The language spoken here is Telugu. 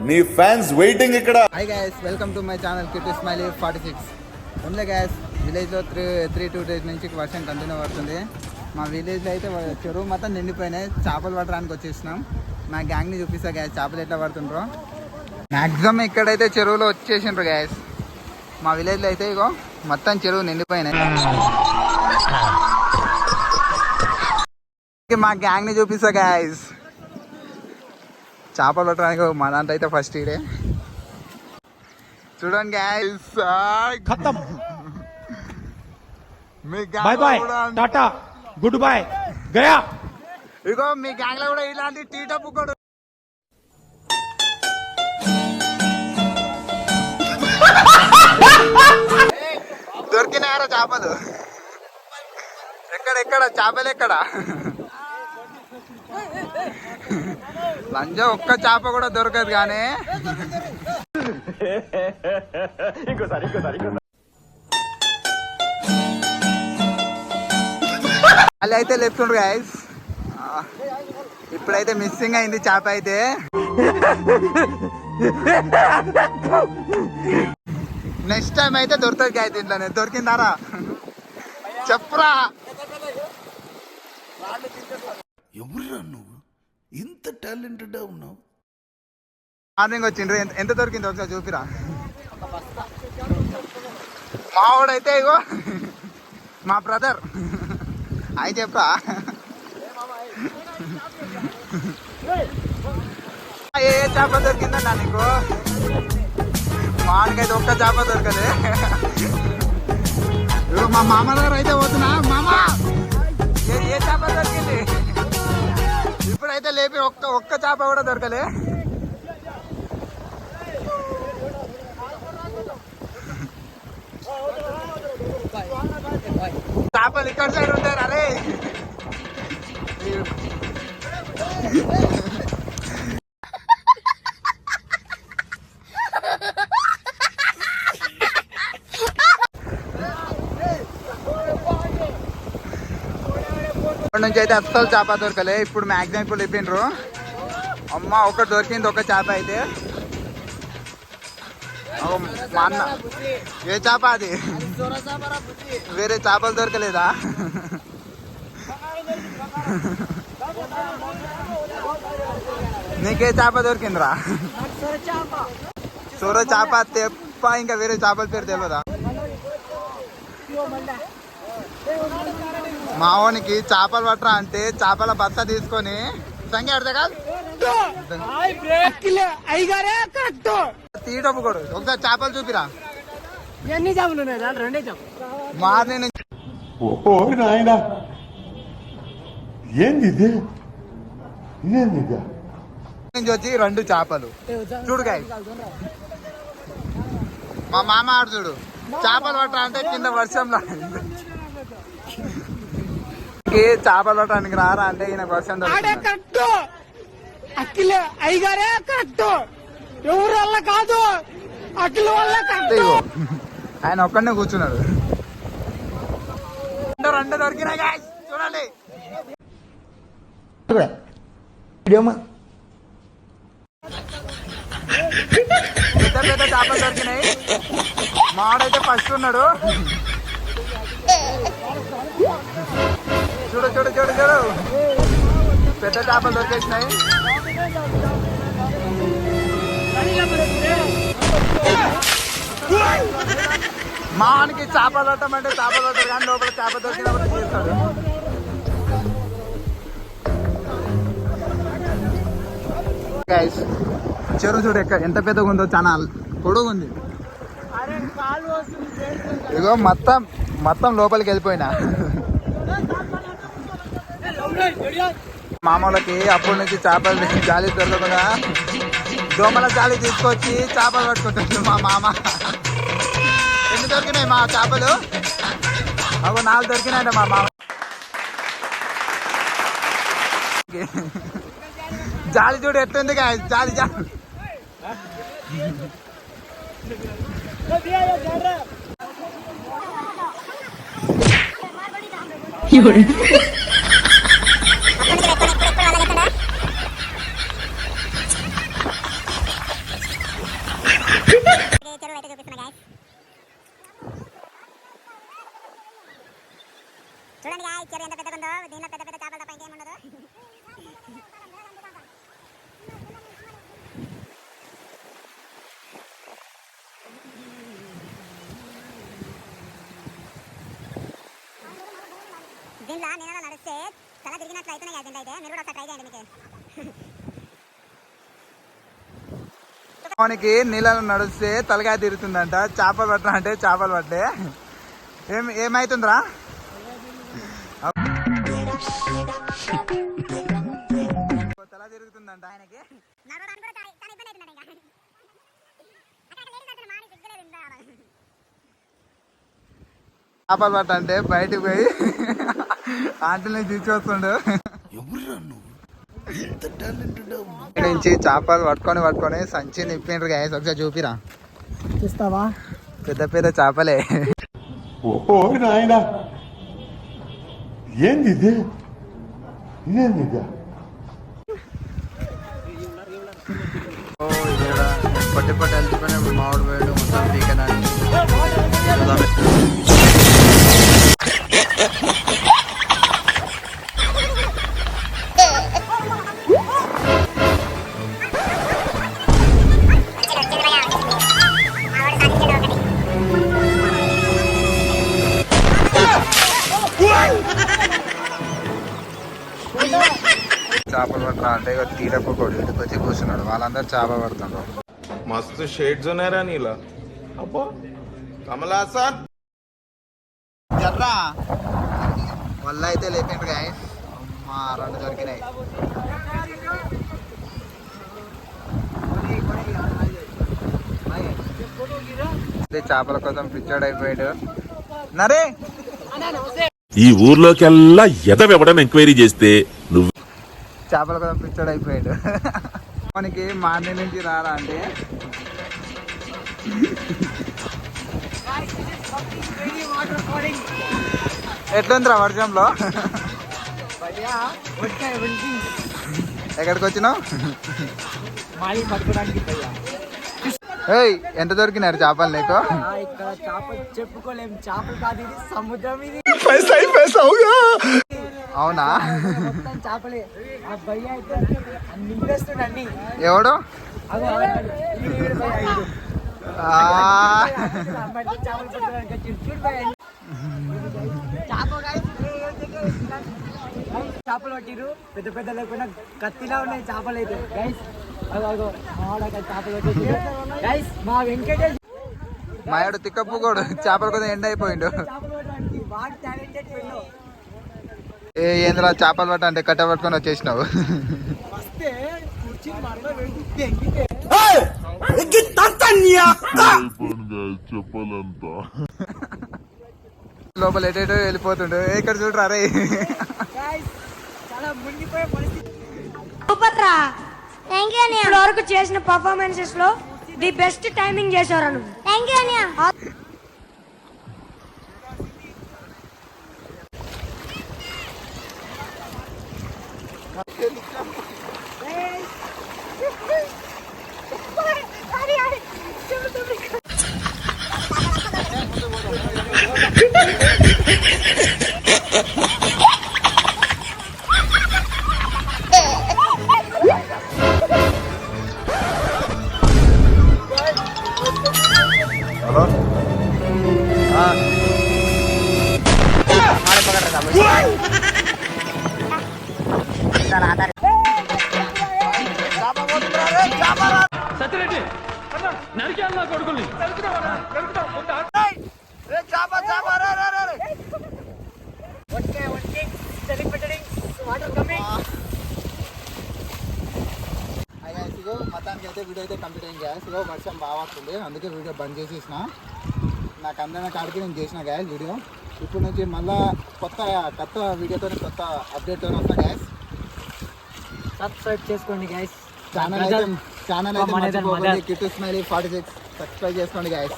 నీ ఫ్యాన్స్ వెయిటింగ్ ఇక్కడ. Hi guys, welcome to my channel cutie smiley 46. ఉంది గైస్, విలేజ్లో 3-2 డేస్ నుంచి వర్షం కంటిన్యూ పడుతుంది. మా విలేజ్లో అయితే చెరువు మొత్తం నిండిపోయినాయి. చేపలు పట్టడానికి వచ్చేసినాం. మా గ్యాంగ్ని చూపిస్తా గ్యాస్, చేపలు ఎట్లా పడుతుండ్రో. మ్యాక్సిమం ఇక్కడైతే చెరువులో వచ్చేసిండ్రు గ్యాస్. మా విలేజ్లో అయితే ఇగో మొత్తం చెరువు నిండిపోయినాయి. మా గ్యాంగ్ని చూపిస్తా గ్యాస్. చేపలు పట్టడానికి మా దాంట్లో అయితే ఫస్ట్ ఇడే చూడండి గ్యాస్. బాయ్ బాయ్, టాటా, గుడ్ బాయ్, గయా. ఇగో మీ గ్యాంగ్ లో కూడా ఇలాంటి టీటా బుక్కడు దొరికినాయారా చేపలు? ఎక్కడెక్కడ చేపలు ఎక్కడ? లంజ ఒక్క చేప కూడా దొరకదు కానీ వాళ్ళు అయితే లేపుతుండ్రు గైస్. ఇప్పుడైతే మిస్సింగ్ అయింది చేప అయితే. నెక్స్ట్ టైం అయితే దొరుకుతుంది గాయ దీంట్లోనే. దొరికిందారా చెప్పురా. ఎవరురా నువ్వు, ఇంత టాలెంటెడ్ ఉన్నావు? మార్నింగ్ వచ్చిండ్రు. ఎంత దొరికింది ఒకసారి చూపిరా. మావాడైతే ఇగో మా బ్రదర్ అయి చెప్పా. ఏ చేప దొరికిందన్నా నీకు? మానికైతే ఒక్క చేప దొరకదే. మా మామ దగ్గర అయితే పోతున్నా. మామ ఏ చేప దొరికింది? ఇప్పుడైతే లేపి ఒక్క చేప కూడా దొరకలే. చేపలు ఇక్కడ సైడ్ ఉంటారు. అరే నుంచి అయితే అస్సలు చేప దొరకలే. ఇప్పుడు మ్యాక్సిమం ఇప్పుడు లేపిండ్రు. అమ్మ ఒకటి దొరికింది, ఒక చేప అయితే. మా అన్న ఏ చేప అది? వేరే చేపలు దొరకలేదా? నీకే చేప దొరికిందిరా? సొర చేప తెప్ప, ఇంకా వేరే చేపల పేరు తెలియదా? మావోనికి చేపలు పట్టరా అంటే చేపల బత్త తీసుకొని సంఖ్య తీయటప్పుడు కూడా ఒకసారి చేపలు చూపిరా. మార్నింగ్ నుంచి వచ్చి 2 చేపలు చూడు గాయ. మా మామ ఆడు చూడు, చేపలు పట్టరా అంటే కింద వర్షంలో. చేపలు పట్టడానికి రారా అంటే ఈయన వర్షం. ఎవరు వల్ల కాదు, అఖిల వల్ల కాదు. ఆయన ఒక్కడనే కూర్చున్నాడు. 2 దొరికినాయి గాయ్స్, చూడండి. పెద్ద పెద్ద చేపలు దొరికినాయి. మాడైతే ఫస్ట్ ఉన్నాడు. చూడు చూడు చూడు చూడు, పెద్ద చేపలు దొరికేసినాయి. మానికి చేపలు పట్టమంటే చేపలు పట్టారు కానీ లోపల చేప దొరికినప్పుడు చేస్తాడు. చెరువు చూడు ఎంత పెద్దగా ఉందో, చాలా పొడుగు ఉంది. ఇగో మొత్తం లోపలికి వెళ్ళిపోయినా. మామూలకి అప్పటి నుంచి చేపలు జాలి దొరకకుండా దోమల జాలి తీసుకొచ్చి చేపలు పట్టుకుంటాడు మా మామ. ఎన్ని దొరికినాయి మా చేపలు? అవి 4 దొరికినాయంట మా మామ. జాలి చూడు ఎట్టుంది జాలి జాలి. అయితే చూపిస్తున్నా guys. చూడండి guys, చెరువు ఎంత పెద్దగా ఉందో. దీనిలో పెద్ద పెద్ద చేపలు తప్ప ఇంకేం ఉండదు. దీంట్లో నీళ్ళలో నడిస్తే తల తిరిగినట్లు అవుతున్నాయి కదా. దీంట్లో అయితే మీరు కూడా ఒకసారి ట్రై చేయండి. మీకు మనకి నీళ్ళలో నడిస్తే తలకాయ తిరుగుతుందంట. చేపలు పట్టడం అంటే చేపలు పట్టే ఏమైతుందిరా? తల తిరుగుతుందంట ఆయనకి. చేపలు పట్ట అంటే బయటకు పోయి ఆంటీని చూసి వస్తుండు. ఎవరురా నువ్వు ఇంత టాలెంటెడ్ ఉన్నావు? ఇక్కడ నుంచి చేపలు పట్టుకొని సంచి నిప్పిండ్రు గాయస్. ఒకసారి చూపిరా. చూస్తావా? పెద్ద పెద్ద చేపలే. ఓ నాయన ఏంది ఇది? ఇదేంది ఇది? పట్టి పట్టి వెళ్తున్నా మామిడి వేడు మొత్తం పీకనాలి. చేపలు పట్టరా అంటే ఇక తీరపు కొడు ఇటుకు వచ్చి కూర్చున్నాడు. వాళ్ళందరూ చేప పడుతుండ్రు. मस्त शेड्स ఉన్నాయరా నీలా. అబ్బా కమలాసన్ జర్రా వల్ల అయితే లేపిండ్రు గాయస్. మా 2 దొరికినాయి. చేపల కోసం పిచ్చోడు అయిపోయాడు. నరే ఈ ఊర్లోకెల్లా ఎదవెవడని ఎంక్వైరీ చేస్తే నువ్వు చేపల కోసం పిచ్చోడు అయిపోయాడు. మనకి మార్నింగ్ నుంచి రారా అంటే ఎట్లుందిరా వర్షంలో? ఎక్కడికి వచ్చినావు? ఏయ్ ఎంత దొరికినారు చేపలు నీకు? ఇక్కడ చేపలు చెప్పుకోలేము. చేపలు కాదు, ఇది సముద్రం. ఇది అవునా? మొత్తం చేపలే. ఆ భయ్య అయితే అన్ని నింపేస్తుండ అన్ని. ఎవడు? చేపలు పట్టుకోవడానికి చూడు భయ్య. చేపలు పట్టిరు పెద్ద పెద్ద లేకుండా కత్తిలా ఉన్నాయి చేపలు అయితే గైస్. చేపలు పట్టి గైస్ మా వెంకటేష్ మాయాడు తిక్కప్పు కూడా చేపల కోసం ఎండ అయిపోయిండు. చేపలు పట్టడానికి బాగా టాలెంటెడ్ వీళ్ళు. ఏంద్రా చేపలు పట్ట అంటే కట్ట పట్టుకొని వచ్చేసినావు. వస్తే కూర్చుని మరలో వెళ్ళి తెంగితే లోపల ఎటేటో వెళ్ళిపోతుండు. ఇక్కడ చూడరా రే. గైస్ చాలా మునిగిపోయే పరిస్థితి. సూపర్ రా. థ్యాంక్ యూ అన్నయ్య. ఇప్పటి వరకు చేసిన పర్ఫార్మెన్సెస్ లో ది బెస్ట్ టైమింగ్ చేశారు నువ్వు. థ్యాంక్ యూ అన్నయ్య. హలో సత్యరెడ్డి నరికేయాలి నా కొడుకుల్ని. మొత్తానికి అయితే వీడియో అయితే కంప్లీట్ అయింది గ్యాస్. ఇగో వర్షం బాగా వస్తుంది, అందుకే వీడియో బంద్ చేసేసిన. నాకు అందమైన కాడికి నేను చేసిన గ్యాస్ వీడియో. ఇప్పుడు నుంచి మళ్ళీ కొత్త వీడియోతో కొత్త అప్డేట్తో వస్తా గ్యాస్. సబ్స్క్రైబ్ చేసుకోండి గైస్. ఛానల్ అయితే మర్చిపోకండి. కిట్టు స్మైలీ 46 సబ్స్క్రైబ్ చేసుకోండి గ్యాస్.